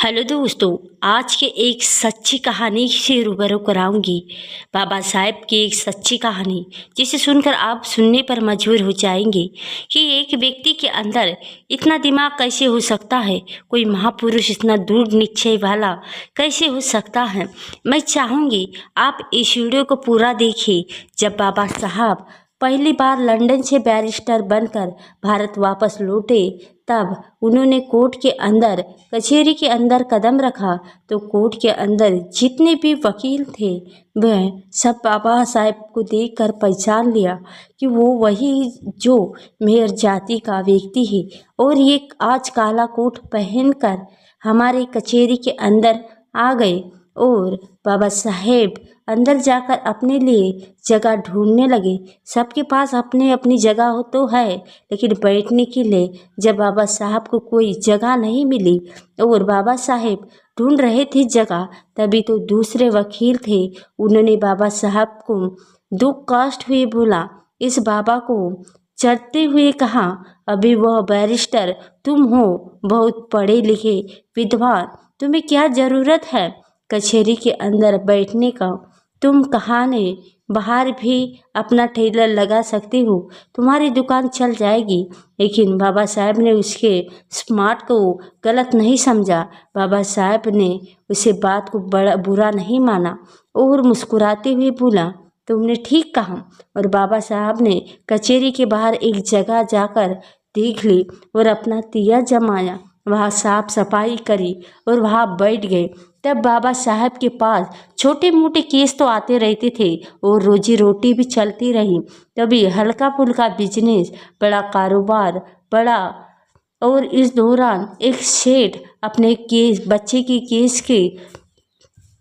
Hello दोस्तों, आज के एक सच्ची कहानी से रूबरू कराऊंगी। बाबा साहेब की एक सच्ची कहानी जिसे सुनकर आप सुनने पर मजबूर हो जाएंगे कि एक व्यक्ति के अंदर इतना दिमाग कैसे हो सकता है। कोई महापुरुष इतना दृढ़ निश्चय वाला कैसे हो सकता है। मैं चाहूँगी आप इस वीडियो को पूरा देखिए। जब बाबा साहब पहली बार लंदन से बैरिस्टर बनकर भारत वापस लौटे, तब उन्होंने कोर्ट के अंदर, कचहरी के अंदर कदम रखा तो कोर्ट के अंदर जितने भी वकील थे वह सब बाबा साहेब को देखकर पहचान लिया कि वो वही जो मेयर जाति का व्यक्ति है। और ये आज काला कोट पहनकर हमारे कचहरी के अंदर आ गए और बाबा साहेब अंदर जाकर अपने लिए जगह ढूंढने लगे। सबके पास अपनी अपनी जगह हो तो है, लेकिन बैठने के लिए जब बाबा साहब को कोई जगह नहीं मिली और बाबा साहेब ढूंढ रहे थे जगह, तभी तो दूसरे वकील थे। उन्होंने बाबा साहब को दुख कष्ट हुए बोला, इस बाबा को चढ़ते हुए कहा, अभी वह बैरिस्टर तुम हो, बहुत पढ़े लिखे विद्वान, तुम्हें क्या ज़रूरत है कचहरी के अंदर बैठने का। तुम कहानी बाहर भी अपना ठेला लगा सकते हो, तुम्हारी दुकान चल जाएगी। लेकिन बाबा साहब ने उसके स्मार्ट को गलत नहीं समझा। बाबा साहब ने उसे बात को बड़ा बुरा नहीं माना और मुस्कुराते हुए बोला, तुमने ठीक कहा। और बाबा साहब ने कचहरी के बाहर एक जगह जाकर देख ली और अपना दिया जमाया, वहाँ साफ सफाई करी और वहाँ बैठ गए। तब बाबा साहब के पास छोटे मोटे केस तो आते रहते थे और रोजी रोटी भी चलती रही। तभी हल्का फुल्का बिजनेस, बड़ा कारोबार, बड़ा। और इस दौरान एक सेठ अपने केस, बच्चे के केस के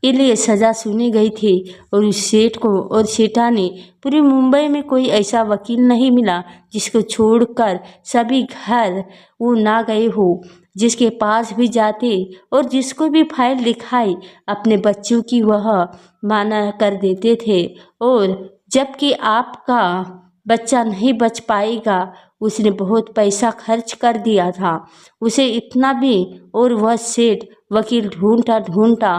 लिए सज़ा सुनी गई थी और उस सेठ को और सेठानी पूरी मुंबई में कोई ऐसा वकील नहीं मिला जिसको छोड़कर सभी घर वो ना गए हो, जिसके पास भी जाते और जिसको भी फाइल दिखाई अपने बच्चों की वह माना कर देते थे। और जबकि आपका बच्चा नहीं बच पाएगा, उसने बहुत पैसा खर्च कर दिया था उसे इतना भी। और वह सेठ वकील ढूंढता ढूंढता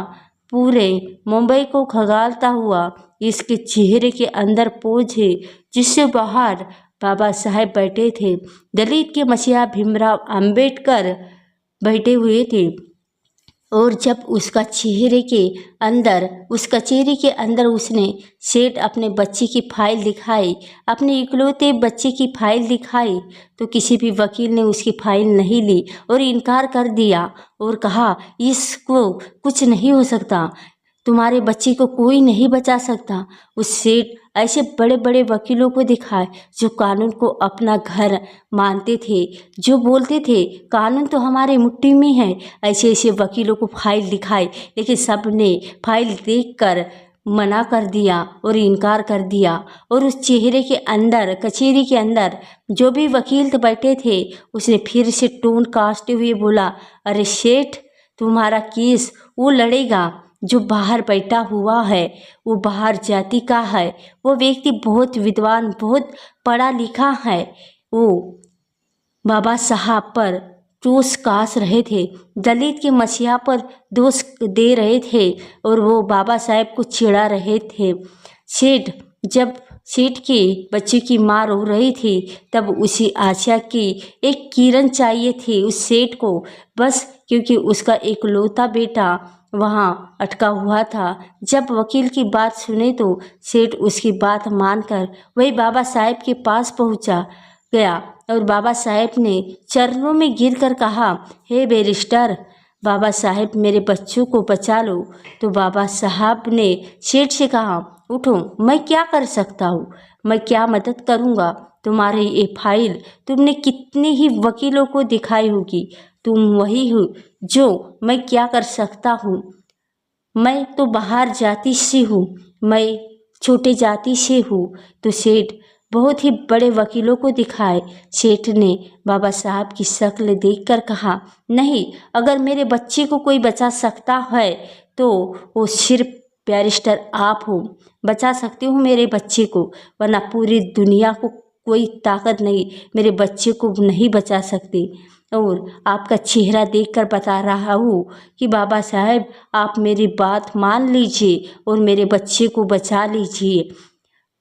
पूरे मुंबई को खंगालता हुआ इसके चेहरे के अंदर पहुंचे, जिससे बाहर बाबा साहेब बैठे थे। दलित के मसीहा भीमराव अंबेडकर बैठे हुए थे। और जब उसका चेहरे के अंदर, उस कचहरी के अंदर उसने सेठ अपने बच्चे की फाइल दिखाई, अपने इकलौते बच्चे की फाइल दिखाई, तो किसी भी वकील ने उसकी फाइल नहीं ली और इनकार कर दिया और कहा, इसको कुछ नहीं हो सकता, तुम्हारे बच्चे को कोई नहीं बचा सकता। उस सेठ ऐसे बड़े बड़े वकीलों को दिखाए जो कानून को अपना घर मानते थे, जो बोलते थे कानून तो हमारे मुट्ठी में है, ऐसे ऐसे वकीलों को फाइल दिखाई, लेकिन सब ने फाइल देखकर मना कर दिया और इनकार कर दिया। और उस चेहरे के अंदर, कचहरी के अंदर जो भी वकील बैठे थे, उसने फिर से टोन काटते हुए बोला, अरे सेठ, तुम्हारा केस वो लड़ेगा जो बाहर बैठा हुआ है, वो बाहर जाति का है, वो व्यक्ति बहुत विद्वान, बहुत पढ़ा लिखा है। वो बाबा साहब पर दोष कास रहे थे, दलित के मसीहा पर दोष दे रहे थे और वो बाबा साहब को चिढ़ा रहे थे। जब सेठ के बच्चे की माँ रो रही थी, तब उसी आशा की एक किरण चाहिए थी उस सेठ को, बस क्योंकि उसका इकलौता बेटा वहाँ अटका हुआ था। जब वकील की बात सुने तो सेठ उसकी बात मानकर वही बाबा साहेब के पास पहुँचा गया और बाबा साहेब ने चरणों में गिरकर कहा, हे बैरिस्टर, बाबा साहेब मेरे बच्चों को बचा लो। तो बाबा साहब ने सेठ से कहा, उठो, मैं क्या कर सकता हूँ, मैं क्या मदद करूँगा। तुम्हारी ये फाइल तुमने कितने ही वकीलों को दिखाई होगी, तुम वही हो जो मैं क्या कर सकता हूँ। मैं तो बाहर जाति से हूँ, मैं छोटे जाति से हूँ। तो सेठ बहुत ही बड़े वकीलों को दिखाए। सेठ ने बाबा साहब की शक्ल देखकर कहा, नहीं, अगर मेरे बच्चे को कोई बचा सकता है तो वो सिर्फ बैरिस्टर आप हो, बचा सकते हो मेरे बच्चे को, वरना पूरी दुनिया को कोई ताकत नहीं मेरे बच्चे को नहीं बचा सकती। और आपका चेहरा देखकर बता रहा हूँ कि बाबा साहेब आप मेरी बात मान लीजिए और मेरे बच्चे को बचा लीजिए।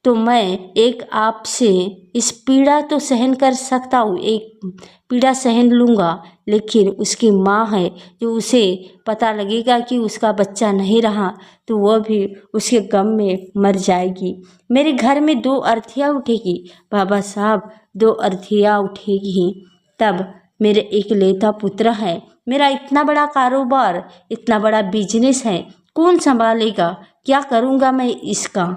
तो मैं एक आपसे इस पीड़ा तो सहन कर सकता हूँ, एक पीड़ा सहन लूँगा, लेकिन उसकी माँ है जो उसे पता लगेगा कि उसका बच्चा नहीं रहा तो वह भी उसके गम में मर जाएगी। मेरे घर में 2 अर्थियाँ उठेगी बाबा साहब, 2 अर्थियाँ उठेगी। तब मेरे एकलौता पुत्र है, मेरा इतना बड़ा कारोबार, इतना बड़ा बिजनेस है, कौन संभालेगा? क्या करूँगा मैं इसका?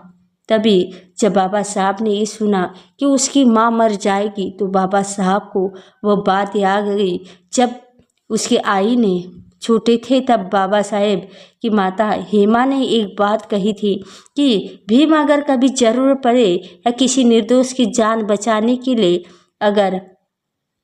तभी जब बाबा साहब ने ये सुना कि उसकी माँ मर जाएगी तो बाबा साहब को वह बात याद आ गई। जब उसके आई ने छोटे थे तब बाबा साहेब की माता हेमा ने एक बात कही थी कि भीम अगर कभी ज़रूरत पड़े या किसी निर्दोष की जान बचाने के लिए, अगर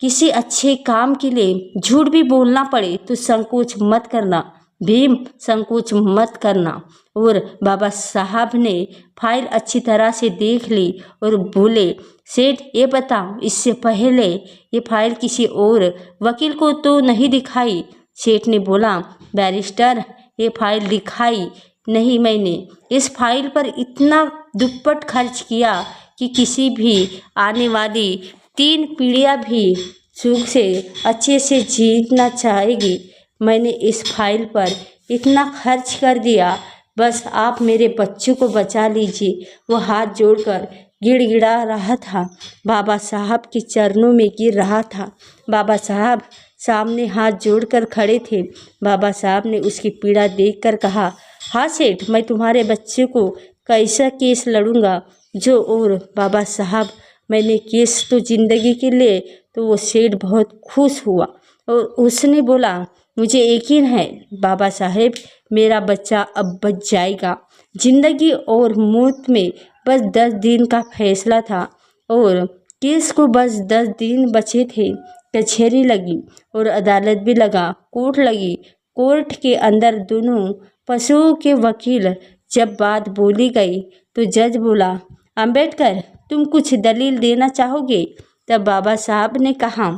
किसी अच्छे काम के लिए झूठ भी बोलना पड़े तो संकोच मत करना भीम, संकोच मत करना। और बाबा साहब ने फाइल अच्छी तरह से देख ली और बोले, सेठ ये बताओ इससे पहले ये फाइल किसी और वकील को तो नहीं दिखाई? सेठ ने बोला, बैरिस्टर ये फाइल दिखाई नहीं मैंने। इस फाइल पर इतना दुप्पट खर्च किया कि किसी भी आने वाली 3 पीढ़ियाँ भी सुख से अच्छे से जीना चाहेगी। मैंने इस फाइल पर इतना खर्च कर दिया, बस आप मेरे बच्चों को बचा लीजिए। वो हाथ जोड़कर गिड़गिड़ा रहा था, बाबा साहब के चरणों में गिर रहा था। बाबा साहब सामने हाथ जोड़कर खड़े थे। बाबा साहब ने उसकी पीड़ा देखकर कहा, हाँ सेठ, मैं तुम्हारे बच्चे को कैसा केस लड़ूंगा जो। और बाबा साहब मैंने केस तो जिंदगी के लिए, तो वो सेठ बहुत खुश हुआ और उसने बोला, मुझे यकीन है बाबा साहेब मेरा बच्चा अब बच जाएगा। जिंदगी और मौत में बस 10 दिन का फैसला था और केस को बस 10 दिन बचे थे। कचहरी लगी और अदालत भी लगा, कोर्ट लगी। कोर्ट के अंदर दोनों पशुओं के वकील जब बात बोली गई तो जज बोला, अंबेडकर तुम कुछ दलील देना चाहोगे? तब बाबा साहब ने कहा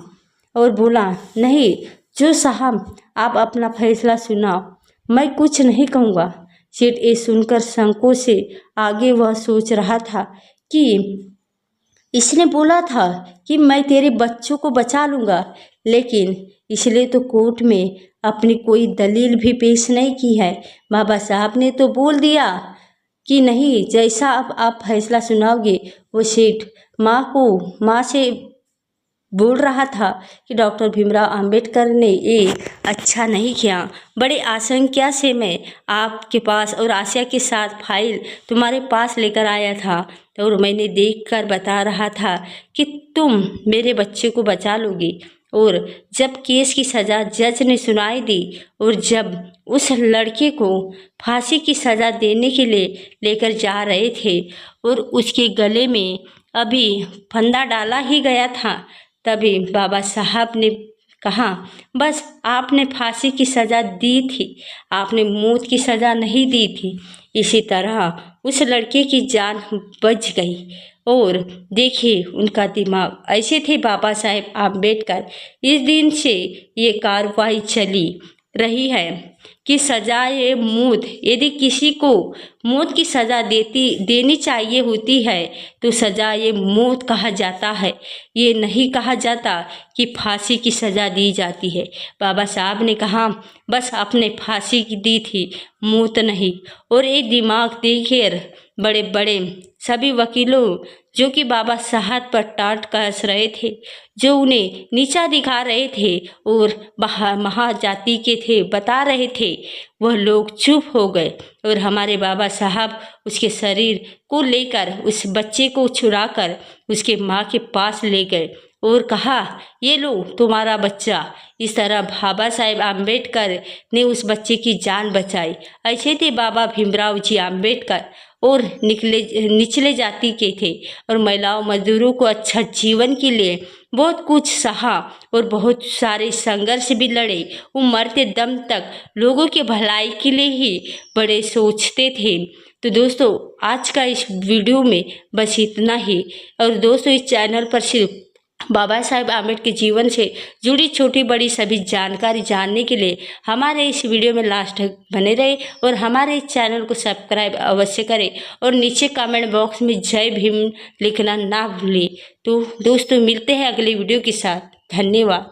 और बोला, नहीं जो साहब आप अपना फैसला सुनाओ, मैं कुछ नहीं कहूँगा। सेठ ये सुनकर संकोच से आगे वह सोच रहा था कि इसने बोला था कि मैं तेरे बच्चों को बचा लूँगा, लेकिन इसलिए तो कोर्ट में अपनी कोई दलील भी पेश नहीं की है। बाबा साहब ने तो बोल दिया कि नहीं, जैसा अब आप फैसला सुनाओगे। वो सेठ माँ से बोल रहा था कि डॉक्टर भीमराव अंबेडकर ने ये अच्छा नहीं किया। बड़े आशंका से मैं आपके पास और आशा के साथ फाइल तुम्हारे पास लेकर आया था और मैंने देखकर बता रहा था कि तुम मेरे बच्चे को बचा लोगी। और जब केस की सज़ा जज ने सुनाई दी और जब उस लड़के को फांसी की सज़ा देने के लिए लेकर जा रहे थे और उसके गले में अभी फंदा डाला ही गया था, तभी बाबा साहब ने कहा, बस आपने फांसी की सज़ा दी थी, आपने मौत की सज़ा नहीं दी थी। इसी तरह उस लड़के की जान बच गई। और देखिए उनका दिमाग ऐसे थे बाबा साहेब आम्बेडकर। इस दिन से ये कार्रवाई चली रही है कि सजाए मौत, यदि किसी को मौत की सज़ा देनी चाहिए होती है तो सजाए मौत कहा जाता है। ये नहीं कहा जाता कि फांसी की सज़ा दी जाती है। बाबा साहब ने कहा, बस आपने फांसी की दी थी, मौत नहीं। और ये दिमाग देखकर बड़े बड़े सभी वकीलों जो कि बाबा साहब पर टाट कस रहे थे, जो उन्हें नीचा दिखा रहे थे और महाजाति के थे बता रहे थे, वह लोग चुप हो गए। और हमारे बाबा साहब उसके शरीर को लेकर उस बच्चे को छुड़ाकर उसके माँ के पास ले गए और कहा, ये लो तुम्हारा बच्चा। इस तरह बाबा साहेब आम्बेडकर ने उस बच्चे की जान बचाई। ऐसे थे बाबा भीमराव जी आम्बेडकर। और निचले जाति के थे और महिलाओं मजदूरों को अच्छा जीवन के लिए बहुत कुछ सहा और बहुत सारे संघर्ष भी लड़े। वो मरते दम तक लोगों के भलाई के लिए ही बड़े सोचते थे। तो दोस्तों आज का इस वीडियो में बस इतना ही। और दोस्तों इस चैनल पर सिर्फ बाबा साहेब आम्बेडकर के जीवन से जुड़ी छोटी बड़ी सभी जानकारी जानने के लिए हमारे इस वीडियो में लास्ट तक बने रहे और हमारे इस चैनल को सब्सक्राइब अवश्य करें और नीचे कमेंट बॉक्स में जय भीम लिखना ना भूलें। तो दोस्तों मिलते हैं अगली वीडियो के साथ। धन्यवाद।